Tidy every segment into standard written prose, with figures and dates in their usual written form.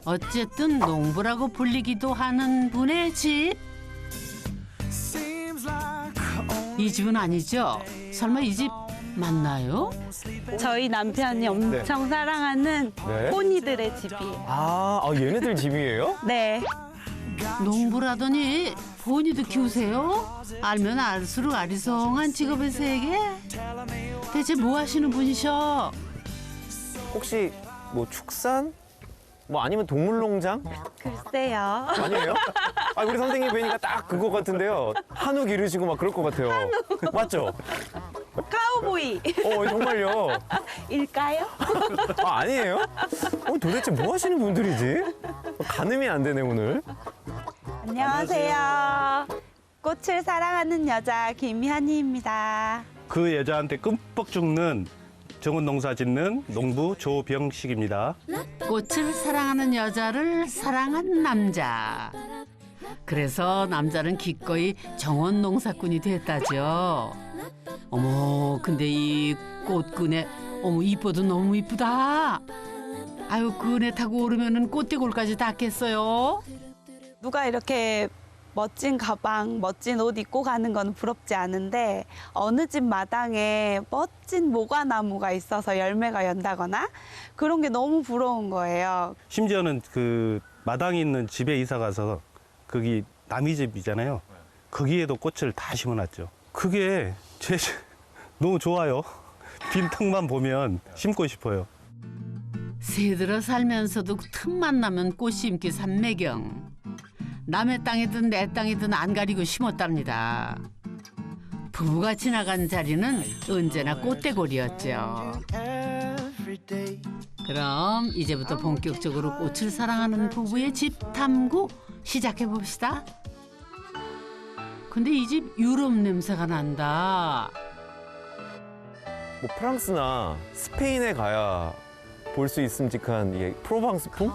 어쨌든 농부라고 불리기도 하는 분의 집. 이 집은 아니죠? 설마 이 집 맞나요? 저희 남편이 엄청 사랑하는 네. 포니들의 집이에요. 얘네들 집이에요? 네. 농부라더니 본이도 키우세요? 알면 알수록 아리송한 직업의 세계? 대체 뭐 하시는 분이셔? 혹시 뭐 축산? 뭐 아니면 동물농장? 글쎄요. 아니에요? 우리 선생님 뵈니까 딱 그거 같은데요. 한우 기르시고 막 그럴 것 같아요. 맞죠? 카우보이. 정말요? 일까요? 아니에요? 도대체 뭐 하시는 분들이지? 가늠이 안 되네, 오늘. 안녕하세요. 꽃을 사랑하는 여자 김현희입니다. 그 여자한테 끔뻑 죽는 정원 농사 짓는 농부 조병식입니다. 꽃을 사랑하는 여자를 사랑한 남자. 그래서 남자는 기꺼이 정원 농사꾼이 됐다죠. 어머, 근데 이 꽃그네, 어머, 이뻐도 너무 이쁘다. 아유, 그네 타고 오르면은 꽃대골까지 닿겠어요. 누가 이렇게 멋진 가방, 멋진 옷 입고 가는 건 부럽지 않은데 어느 집 마당에 멋진 모과나무가 있어서 열매가 연다거나 그런 게 너무 부러운 거예요. 심지어는 그 마당에 있는 집에 이사 가서 거기 남이 집이잖아요. 거기에도 꽃을 다 심어놨죠. 그게 너무 좋아요. 빈 턱만 보면 심고 싶어요. 새들어 살면서도 틈만 나면 꽃 심기 삼매경. 남의 땅이든 내 땅이든 안 가리고 심었답니다. 부부가 지나간 자리는 언제나 꽃대골이었죠. 그럼 이제부터 본격적으로 꽃을 사랑하는 부부의 집 탐구 시작해 봅시다. 근데 이 집 유럽 냄새가 난다. 뭐 프랑스나 스페인에 가야 볼 수 있음직한 이 프로방스풍?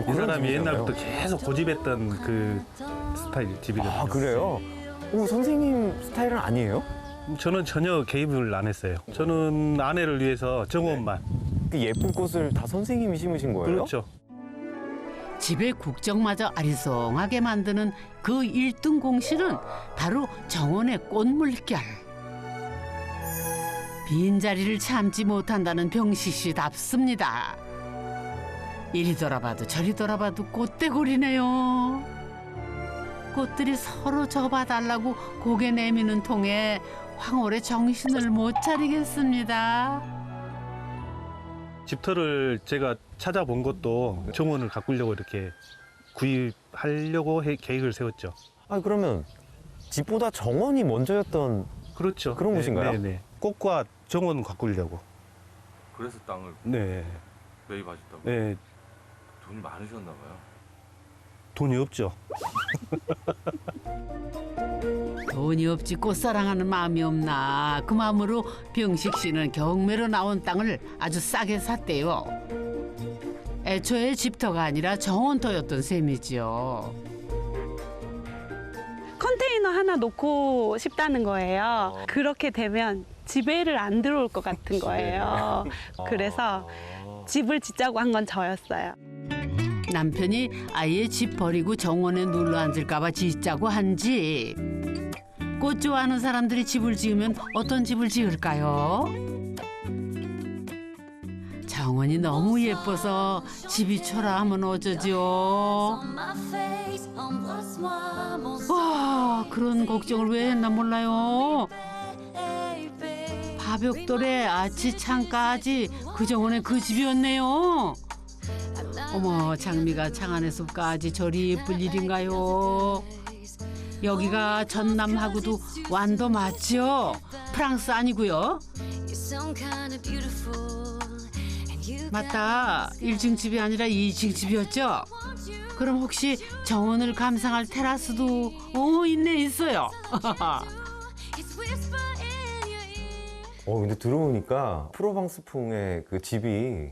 이 사람이 옛날부터 계속 고집했던 그 스타일 집이거든요. 그래요? 선생님 스타일은 아니에요? 저는 전혀 개입을 안 했어요. 저는 아내를 위해서 정원만. 그 예쁜 꽃을 다 선생님이 심으신 거예요? 그렇죠. 집의 국정마저 아리송하게 만드는 그 1등 공신은 바로 정원의 꽃물결. 빈자리를 참지 못한다는 병식 씨답습니다. 이리 돌아봐도 저리 돌아봐도 꽃대골이네요. 꽃들이 서로 접어달라고 고개 내미는 통에 황홀의 정신을 못 차리겠습니다. 집터를 제가 찾아본 것도 정원을 가꾸려고 이렇게 구입하려고 계획을 세웠죠. 그러면 집보다 정원이 먼저였던 그렇죠. 그런 곳인가요? 네네. 꽃과 정원 가꾸려고. 그래서 땅을 네. 매입하셨다고? 네. 돈이 많으셨나 봐요. 돈이 없죠. 돈이 없지 꽃사랑하는 마음이 없나. 그 마음으로 병식 씨는 경매로 나온 땅을 아주 싸게 샀대요. 애초에 집터가 아니라 정원터였던 셈이지요. 컨테이너 하나 놓고 싶다는 거예요. 그렇게 되면 집에를 안 들어올 것 같은 거예요. 그래서 집을 짓자고 한 건 저였어요. 남편이 아예 집 버리고 정원에 눌러 앉을까 봐 짓자고 한 집. 꽃 좋아하는 사람들이 집을 지으면 어떤 집을 지을까요? 정원이 너무 예뻐서 집이 초라하면 어쩌죠? 와, 그런 걱정을 왜 했나 몰라요. 바벽돌에 아치창까지 그 정원에 그 집이었네요. 어머, 장미가 창안의 숲까지 저리 예쁠 일인가요? 여기가 전남하고도 완도 맞죠? 프랑스 아니고요. 맞다, 1층 집이 아니라 2층 집이었죠? 그럼 혹시 정원을 감상할 테라스도 있어요. 근데 들어오니까 프로방스풍의 그 집이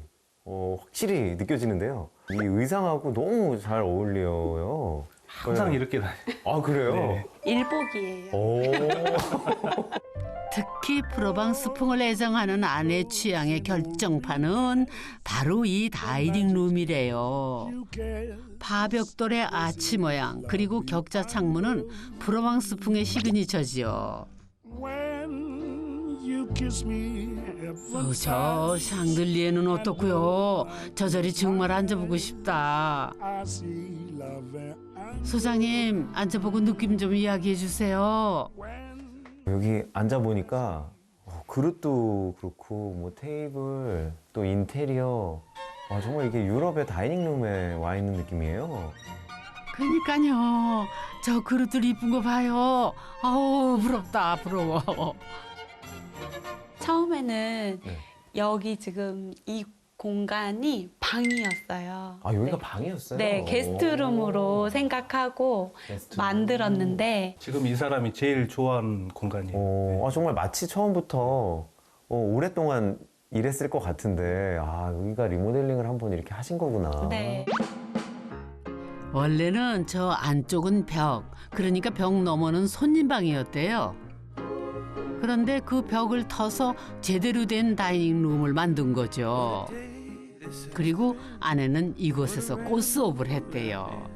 확실히 느껴지는데요. 이 의상하고 너무 잘 어울려요. 항상 네. 이렇게 다녀요. 아, 그래요? 네. 일복이에요. 오. 특히 프로방스 풍을 애정하는 아내 취향의 결정판은 바로 이 다이닝 룸이래요. 파벽돌의 아치 모양 그리고 격자 창문은 프로방스 풍의 시그니처지요. 저 샹들리에는 어떻고요? 저 자리 정말 앉아보고 싶다. 소장님 앉아보고 느낌 좀 이야기해 주세요. 여기 앉아보니까 그릇도 그렇고 뭐 테이블 또 인테리어 정말 이게 유럽의 다이닝룸에 와 있는 느낌이에요. 그러니까요. 저 그릇들 이쁜 거 봐요. 아우 부럽다 부러워. 처음에는 네. 여기 지금 이 공간이 방이었어요. 아, 여기가 방이었어요? 네, 게스트룸으로 오. 생각하고 게스트룸. 만들었는데 지금 이 사람이 제일 좋아하는 공간이에요. 정말 마치 처음부터 오랫동안 일했을 것 같은데 여기가 리모델링을 한번 이렇게 하신 거구나. 네. 원래는 저 안쪽은 벽, 그러니까 벽 너머는 손님방이었대요. 그런데 그 벽을 터서 제대로 된 다이닝룸을 만든 거죠. 그리고 아내는 이곳에서 꽃 수업을 했대요.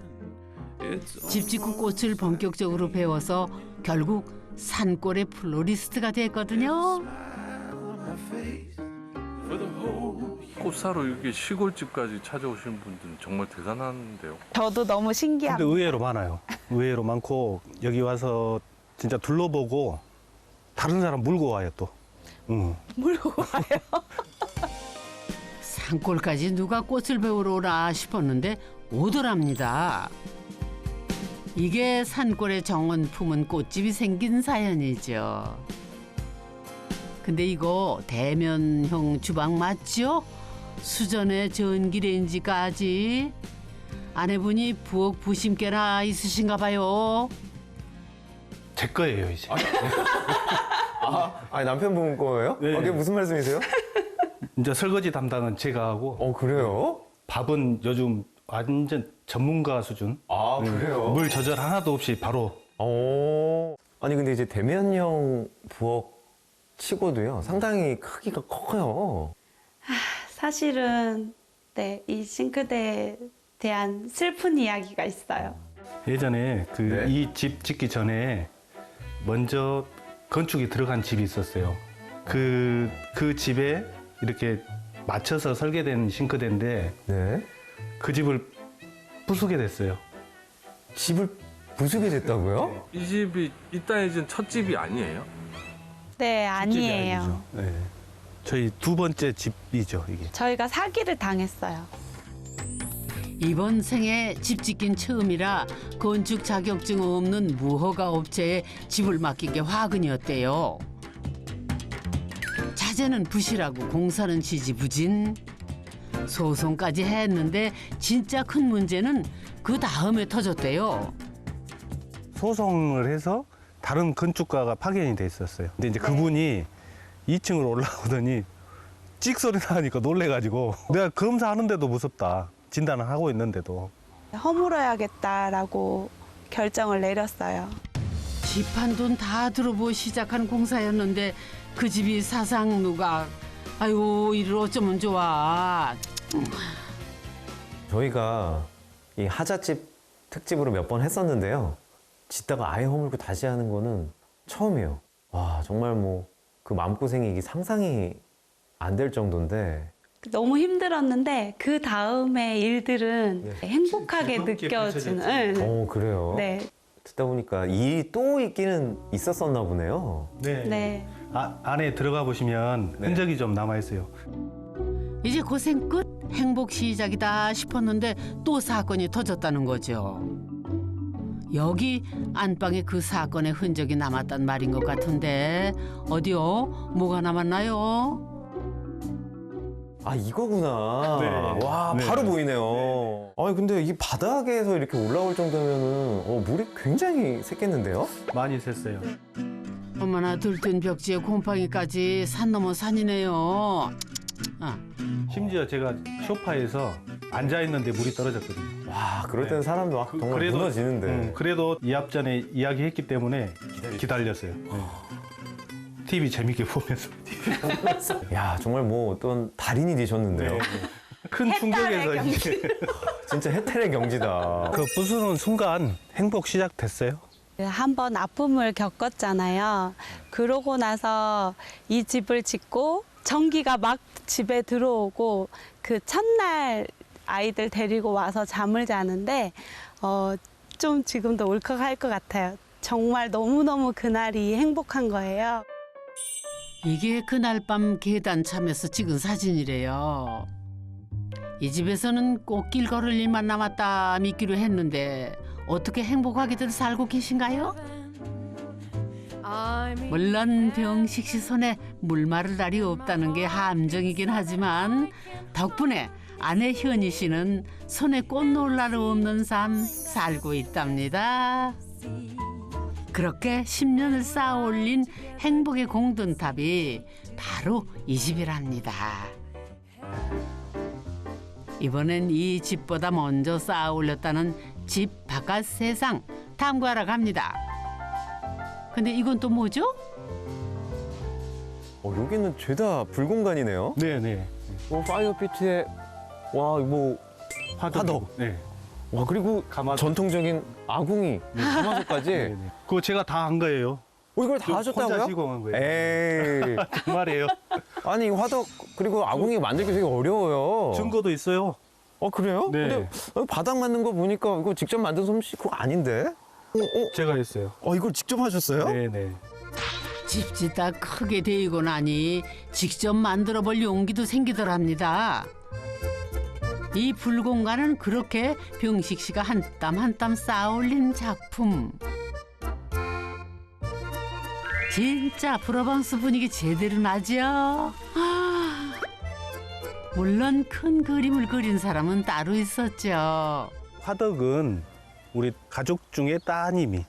집 짓고 꽃을 본격적으로 배워서 결국 산골의 플로리스트가 됐거든요. 꽃 사러 이렇게 시골집까지 찾아오신 분들은 정말 대단한데요. 저도 너무 근데 신기합니다. 의외로 많아요. 의외로 많고 여기 와서 진짜 둘러보고 다른 사람 물고 와요 또. 물고 와요. 산골까지 누가 꽃을 배우러 오나 싶었는데 오더랍니다. 이게 산골의 정원 품은 꽃집이 생긴 사연이죠. 근데 이거 대면형 주방 맞죠? 수전에 전기레인지까지. 아내분이 부엌 부심께나 있으신가 봐요. 제 거예요 이제. 아니, 남편분 거예요? 네. 그게 무슨 말씀이세요? 이제 설거지 담당은 제가 하고 그래요? 밥은 요즘 완전 전문가 수준. 아, 그래요? 물 조절 하나도 없이 바로. 아니, 근데 이제 대면형 부엌 치고도요, 상당히 크기가 커요. 사실은 네, 이 싱크대에 대한 슬픈 이야기가 있어요. 예전에 네. 이 집 짓기 전에 먼저 건축이 들어간 집이 있었어요. 그 집에 이렇게 맞춰서 설계된 싱크대인데 네. 그 집을 부수게 됐어요. 집을 부수게 됐다고요? 이 집이 이 땅에 진 첫 집이 아니에요? 네, 집이 아니에요. 아니죠. 네. 저희 두 번째 집이죠 이게. 저희가 사기를 당했어요. 이번 생에 집 짓긴 처음이라 건축 자격증 없는 무허가 업체에 집을 맡긴 게 화근이었대요. 자재는 부실하고 공사는 지지부진. 소송까지 했는데 진짜 큰 문제는 그 다음에 터졌대요. 소송을 해서 다른 건축가가 파견이 돼 있었어요. 근데 이제 그분이 2층으로 올라오더니 찍 소리 나니까 놀래가지고 내가 검사하는데도 무섭다. 진단을 하고 있는데도. 허물어야겠다라고 결정을 내렸어요. 집 한 돈 다 들어보고 시작한 공사였는데 그 집이 사상 누각. 아유 이를 어쩌면 좋아. 저희가 이 하잣집 특집으로 몇 번 했었는데요. 짓다가 아예 허물고 다시 하는 거는 처음이에요. 와, 정말 뭐 그 마음고생이 이게 상상이 안 될 정도인데. 너무 힘들었는데 그 다음에 일들은 행복하게 즐겁게 느껴지는. 네. 그래요? 네. 듣다 보니까 일이 또 있기는 있었었나 보네요. 네. 네. 안에 들어가 보시면 네. 흔적이 좀 남아 있어요. 이제 고생 끝 행복 시작이다 싶었는데 또 사건이 터졌다는 거죠. 여기 안방에 그 사건의 흔적이 남았단 말인 것 같은데 어디요? 뭐가 남았나요? 아, 이거구나. 네. 와, 네. 바로 보이네요. 아니, 근데 이 바닥에서 이렇게 올라올 정도면은 물이 굉장히 샜겠는데요? 많이 샜어요. 어머나 들뜬 벽지에 곰팡이까지 산 넘어 산이네요. 심지어 제가 소파에서 앉아 있는데 물이 떨어졌거든요. 와, 그럴 때는 네. 사람도 막 정말 무너지는데. 그래도 2합 전에 이야기했기 때문에 기다렸어요. TV 재밌게 보면서. 야, 정말 뭐 어떤 달인이 되셨는데요. 네. 큰 충격에서 경지. 이제 진짜 해탈의 경지다. 그 부수는 순간 행복 시작됐어요. 한 번 아픔을 겪었잖아요. 그러고 나서 이 집을 짓고 전기가 막 집에 들어오고 그 첫날 아이들 데리고 와서 잠을 자는데 좀 지금도 울컥할 것 같아요. 정말 너무너무 그날이 행복한 거예요. 이게 그날 밤 계단 참에서 찍은 사진이래요. 이 집에서는 꼭 길 걸을 일만 남았다 믿기로 했는데 어떻게 행복하게들 살고 계신가요? 물론 병식 씨 손에 물 마를 날이 없다는 게 함정이긴 하지만 덕분에 아내 현희 씨는 손에 꽃 놓을 날 없는 삶 살고 있답니다. 그렇게 10년을 쌓아 올린 행복의 공든탑이 바로 이 집이랍니다. 이번엔 이 집보다 먼저 쌓아 올렸다는 집 바깥 세상 탐구하러 갑니다. 근데 이건 또 뭐죠? 여기는 죄다 불공간이네요. 네네. 파이어피트에 와, 뭐 화덕. 네. 와, 그리고 가마솥. 전통적인 아궁이, 가마솥까지. 네네. 그거 제가 다 한 거예요. 이걸 다 혼자 하셨다고요? 시공한 거예요. 에이. 정말이에요. 아니, 이거 화덕 그리고 아궁이 만들기 되게 어려워요. 증거도 있어요. 그래요? 네. 근데 바닥 만든 거 보니까 이거 직접 만든 솜씨 그거 아닌데? 제가 했어요. 이걸 직접 하셨어요? 네네. 집 짓다 크게 데이고 나니 직접 만들어 볼 용기도 생기더랍니다. 이 불공간은 그렇게 병식 씨가 한 땀 한 땀 쌓아 올린 작품. 진짜 프로방스 분위기 제대로 나죠? 물론 큰 그림을 그린 사람은 따로 있었죠. 화덕은 우리 가족 중에 따님이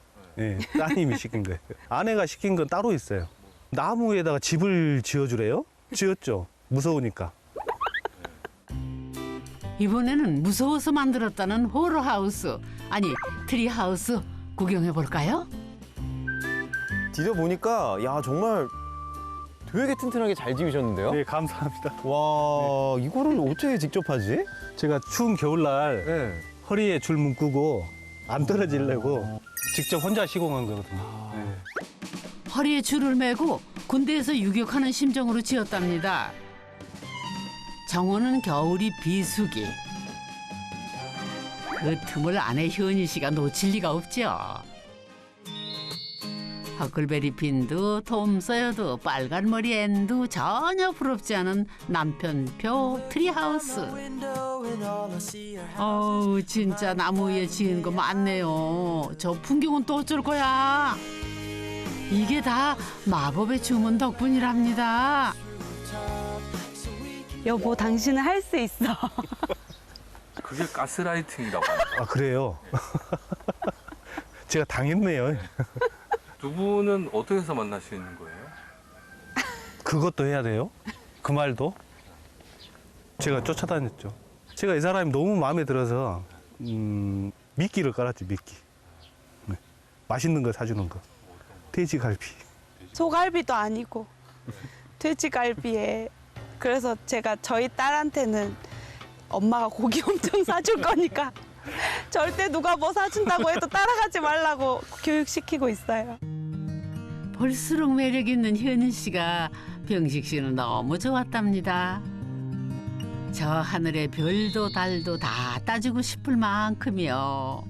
따님이 시킨 거예요. 아내가 시킨 건 따로 있어요. 나무에다가 집을 지어주래요. 지었죠. 무서우니까. 이번에는 무서워서 만들었다는 호러하우스, 아니 트리하우스 구경해 볼까요? 뒤져 보니까 야, 정말 되게 튼튼하게 잘 지으셨는데요? 네, 감사합니다. 와, 이거를 어떻게 직접 하지? 제가 추운 겨울날 네. 허리에 줄 묶고 안 떨어지려고 직접 혼자 시공한 거거든요. 네. 허리에 줄을 매고 군대에서 유격하는 심정으로 지었답니다. 정원은 겨울이 비수기. 그 틈을 아내 현희 씨가 놓칠 리가 없죠. 허클베리 핀도 톰 서여도 빨간 머리 앤도 전혀 부럽지 않은 남편표 트리하우스. 어우, 진짜 나무 위에 지은 거 많네요. 저 풍경은 또 어쩔 거야. 이게 다 마법의 주문 덕분이랍니다. 여보, 당신은 할 수 있어. 그게 가스라이팅이라고 합니다. 아, 그래요? 제가 당했네요. 두 분은 어떻게 해서 만나시는 거예요? 그것도 해야 돼요? 그 말도? 제가 쫓아다녔죠. 제가 이 사람이 너무 마음에 들어서 미끼를 깔았지, 미끼. 네. 맛있는 거 사주는 거. 돼지갈비. 소갈비도 아니고 돼지갈비에. 그래서 제가 저희 딸한테는 엄마가 고기 엄청 사줄 거니까 절대 누가 뭐 사준다고 해도 따라가지 말라고 교육시키고 있어요. 볼수록 매력 있는 현희 씨가 병식 씨는 너무 좋았답니다. 저 하늘의 별도 달도 다 따지고 싶을 만큼이요.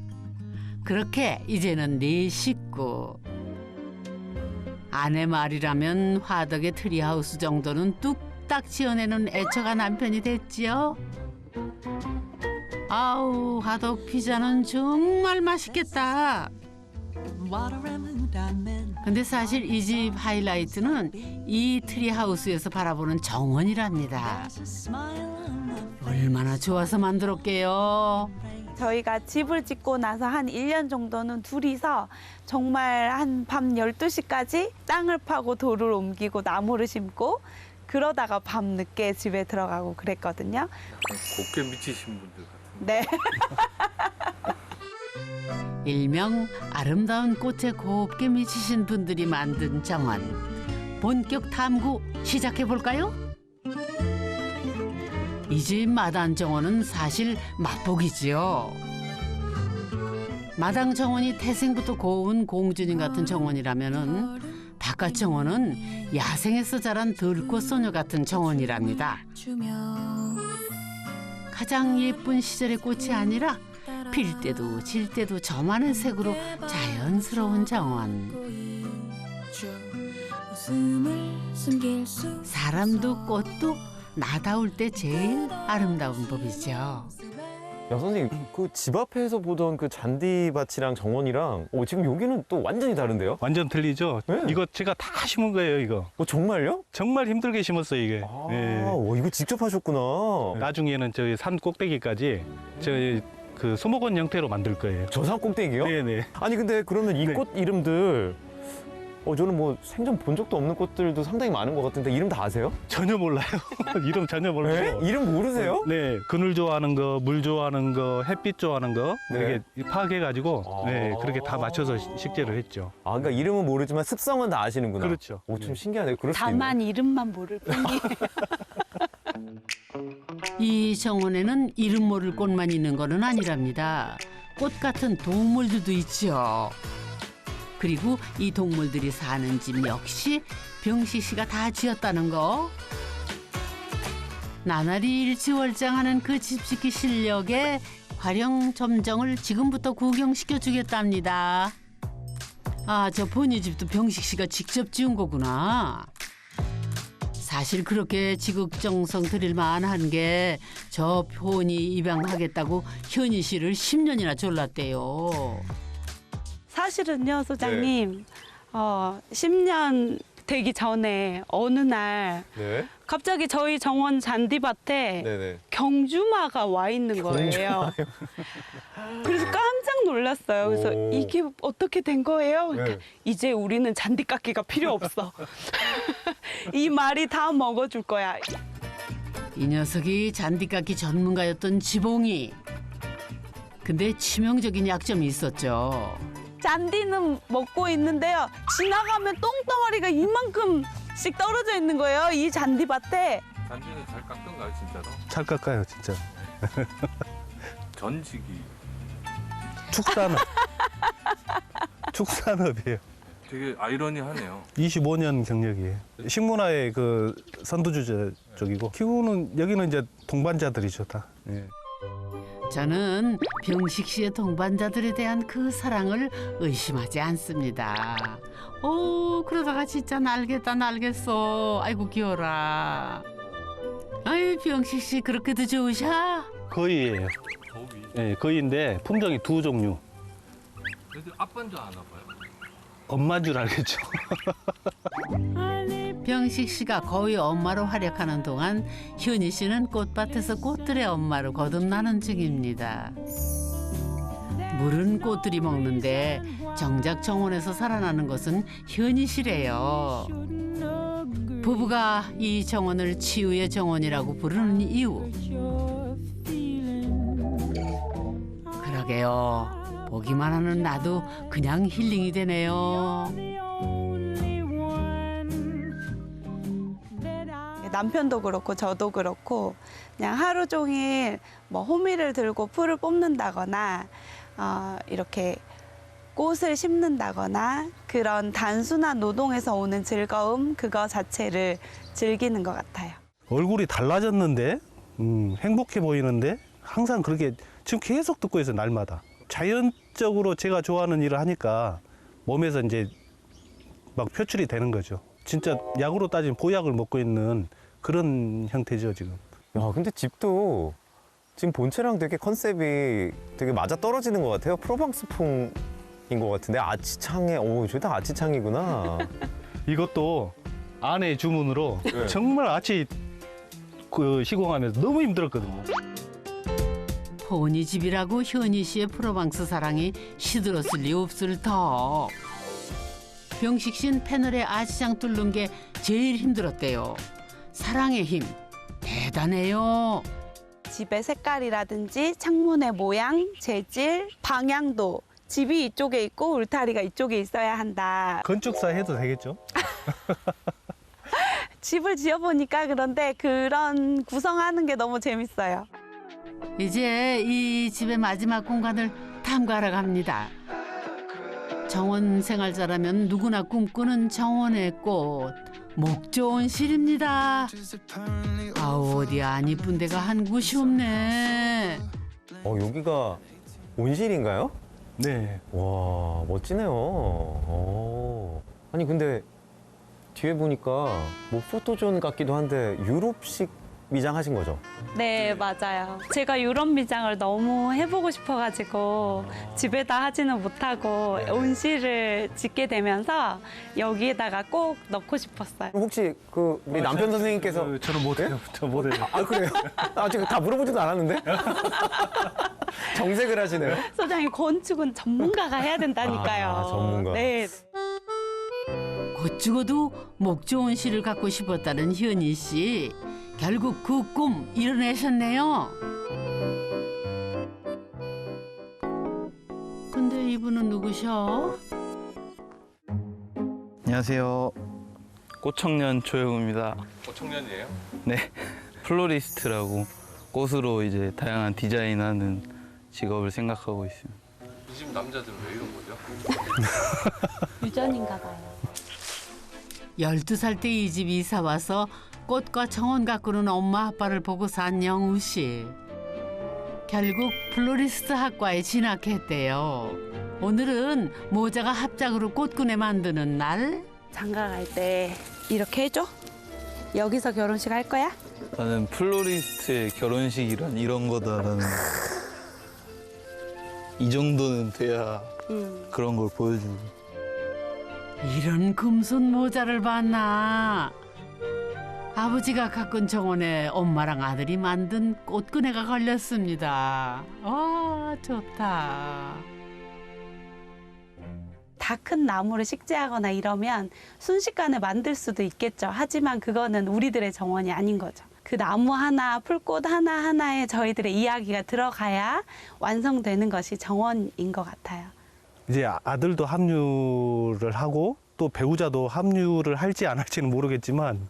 그렇게 이제는 네 식구. 아내 말이라면 화덕의 트리하우스 정도는 뚝딱 지어내는 애처가 남편이 됐지요. 아우, 화덕 피자는 정말 맛있겠다. 근데 사실 이 집 하이라이트는 이 트리하우스에서 바라보는 정원이랍니다. 얼마나 좋아서 만들었게요. 저희가 집을 짓고 나서 한 1년 정도는 둘이서 정말 한 밤 12시까지 땅을 파고 돌을 옮기고 나무를 심고 그러다가 밤 늦게 집에 들어가고 그랬거든요. 곱게 미치신 분들 같은데. 네. 일명 아름다운 꽃에 곱게 미치신 분들이 만든 정원. 본격 탐구 시작해 볼까요? 이 집 마당 정원은 사실 맛보기지요. 마당 정원이 태생부터 고운 공주님 같은 정원이라면은 바깥 정원은 야생에서 자란 들꽃 소녀 같은 정원이랍니다. 가장 예쁜 시절의 꽃이 아니라 필 때도 질 때도 저만의 색으로 자연스러운 정원. 사람도 꽃도 나다울 때 제일 아름다운 법이죠. 야, 선생님, 그 집 앞에서 보던 그 잔디밭이랑 정원이랑 지금 여기는 또 완전히 다른데요? 완전 틀리죠? 네. 이거 제가 다 심은 거예요, 이거. 정말요? 정말 힘들게 심었어요, 이게. 예. 이거 직접 하셨구나. 나중에는 저희 산 꼭대기까지 저희 그 수목원 형태로 만들 거예요. 저산 꼭대기요? 네네. 아니, 근데 그러면 이 네. 꽃 이름들, 저는 뭐 생전 본 적도 없는 꽃들도 상당히 많은 것 같은데 이름 다 아세요? 전혀 몰라요. 이름 전혀 몰라요. 이름 모르세요? 네, 그늘 좋아하는 거, 물 좋아하는 거, 햇빛 좋아하는 거 네. 이렇게 파악해가지고 네, 그렇게 다 맞춰서 식재를 했죠. 그러니까 이름은 모르지만 습성은 다 아시는구나. 그렇죠. 좀 신기하네요. 그럴 수도 다만 이름만 모를 뿐이에요. 이 정원에는 이름 모를 꽃만 있는 거는 아니랍니다. 꽃 같은 동물들도 있죠. 그리고 이 동물들이 사는 집 역시 병식 씨가 다 지었다는 거. 나날이 일치월장하는 그 집짓기 실력에 화령 점정을 지금부터 구경시켜 주겠답니다. 저 본이 집도 병식 씨가 직접 지은 거구나. 사실 그렇게 지극정성 들일 만한 게 저 본이 입양하겠다고 현희 씨를 10년이나 졸랐대요. 사실은요, 소장님, 10년 되기 전에 어느 날 네. 갑자기 저희 정원 잔디밭에 네네. 경주마가 와 있는 거예요. 그래서 깜짝 놀랐어요. 그래서 오. 이게 어떻게 된 거예요? 그러니까 네. 이제 우리는 잔디 깎기가 필요 없어. 이 말이 다 먹어줄 거야. 이 녀석이 잔디깎기 전문가였던 지봉이. 근데 치명적인 약점이 있었죠. 잔디는 먹고 있는데요. 지나가면 똥덩어리가 이만큼씩 떨어져 있는 거예요. 이 잔디밭에. 잔디는 잘 깎던가요, 진짜로? 잘 깎아요, 진짜. 전직이. 축산업. 축산업이에요. 되게 아이러니하네요. 25년 경력이에요. 식문화의 그 선두주자 쪽이고 키우는 여기는 이제 동반자들이죠 다. 예. 저는 병식 씨의 동반자들에 대한 그 사랑을 의심하지 않습니다. 그러다가 진짜 날겠어. 아이고 귀여라. 아이 병식 씨 그렇게도 좋으셔? 거의예요. 거기. 예, 거의인데 품종이 두 종류. 그래도 아빠인 줄 아나 봐요. 엄마인 줄 알겠죠. 병식 씨가 거의 엄마로 활약하는 동안 현희 씨는 꽃밭에서 꽃들의 엄마로 거듭나는 중입니다. 물은 꽃들이 먹는데 정작 정원에서 살아나는 것은 현희 씨래요. 부부가 이 정원을 치유의 정원이라고 부르는 이유. 그러게요. 보기만 하는 나도 그냥 힐링이 되네요. 남편도 그렇고 저도 그렇고 그냥 하루 종일 뭐 호미를 들고 풀을 뽑는다거나 이렇게 꽃을 심는다거나 그런 단순한 노동에서 오는 즐거움 그거 자체를 즐기는 것 같아요. 얼굴이 달라졌는데 행복해 보이는데 항상 그렇게 지금 계속 듣고 있어요, 날마다. 자연적으로 제가 좋아하는 일을 하니까 몸에서 이제 막 표출이 되는 거죠. 진짜 약으로 따지면 보약을 먹고 있는 그런 형태죠, 지금. 야, 근데 집도 지금 본체랑 되게 컨셉이 되게 맞아 떨어지는 것 같아요. 프로방스풍인 것 같은데 아치창에, 저게 다 아치창이구나. 이것도 아내 주문으로 네. 정말 아치 시공하면서 너무 힘들었거든요. 포니 집이라고 현희 씨의 프로방스 사랑이 시들었을 리 없을 터. 병식 씨는 패널에 아치장 뚫는 게 제일 힘들었대요. 사랑의 힘 대단해요. 집의 색깔이라든지 창문의 모양, 재질, 방향도 집이 이쪽에 있고 울타리가 이쪽에 있어야 한다. 건축사 해도 되겠죠? 집을 지어보니까 그런데 그런 구성하는 게 너무 재밌어요. 이제 이 집의 마지막 공간을 탐구하러 갑니다. 정원 생활자라면 누구나 꿈꾸는 정원의 꽃, 목조온실입니다. 아우, 어디 안 이쁜 데가 한 곳이 없네. 여기가 온실인가요? 네. 와, 멋지네요. 아니, 근데 뒤에 보니까 뭐 포토존 같기도 한데 유럽식 미장하신 거죠? 네, 맞아요. 제가 유럽 미장을 너무 해보고 싶어가지고 집에다 하지는 못하고 온실을 짓게 되면서 여기에다가 꼭 넣고 싶었어요. 그럼 혹시 그 우리 남편 선생님께서 저는 못해요. 저 못해요. 아, 그래요? 아직 다 물어보지도 않았는데? 정색을 하시네요. 소장님, 건축은 전문가가 해야 된다니까요. 아, 전문가. 네. 곧 죽어도 목조온실을 갖고 싶었다는 현희 씨. 결국 그 꿈 이뤄내셨네요. 근데 이분은 누구셔? 안녕하세요. 꽃청년 조영우입니다. 청년이에요? 네. 플로리스트라고 꽃으로 이제 다양한 디자인하는 직업을 생각하고 있습니다. 이 집 남자들은 왜 이런 거죠? 유전인가 봐요. 12살 때 이 집 이사 와서 꽃과 정원 가꾸는 엄마 아빠를 보고 산 영우 씨. 결국 플로리스트 학과에 진학했대요. 오늘은 모자가 합작으로 꽃구내 만드는 날. 장가 갈 때 이렇게 해줘? 여기서 결혼식 할 거야? 나는 플로리스트의 결혼식이란 이런 거다라는 이 정도는 돼야 그런 걸 보여주고. 이런 금손 모자를 봤나. 아버지가 가꾼 정원에 엄마랑 아들이 만든 꽃그네가 걸렸습니다. 좋다. 다 큰 나무를 식재하거나 이러면 순식간에 만들 수도 있겠죠. 하지만 그거는 우리들의 정원이 아닌 거죠. 그 나무 하나, 풀꽃 하나하나에 저희들의 이야기가 들어가야 완성되는 것이 정원인 것 같아요. 이제 아들도 합류를 하고 또 배우자도 합류를 할지 안 할지는 모르겠지만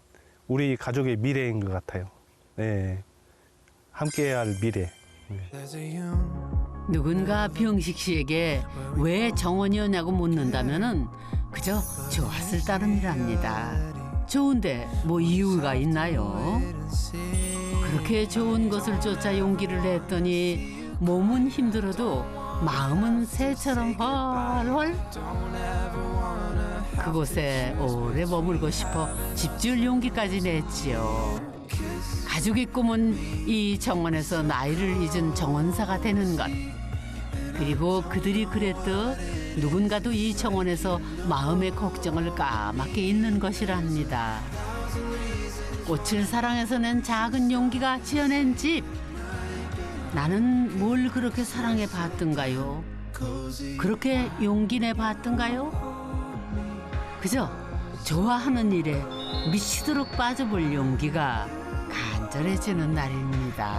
우리 가족의 미래인 것 같아요. 네. 함께할 미래. 누군가 병식 씨에게 왜 정원이었냐고 묻는다면은 그저 좋았을 따름이랍니다. 좋은데 뭐 이유가 있나요? 그렇게 좋은 것을 쫓아 용기를 냈더니 몸은 힘들어도 마음은 새처럼 훨훨. 그곳에 오래 머물고 싶어 집 지을 용기까지 냈지요. 가족의 꿈은 이 정원에서 나이를 잊은 정원사가 되는 것. 그리고 그들이 그랬듯 누군가도 이 정원에서 마음의 걱정을 까맣게 잊는 것이랍니다. 꽃을 사랑해서 낸 작은 용기가 지어낸 집. 나는 뭘 그렇게 사랑해 봤던가요? 그렇게 용기 내 봤던가요? 그저 좋아하는 일에 미치도록 빠져볼 용기가 간절해지는 날입니다.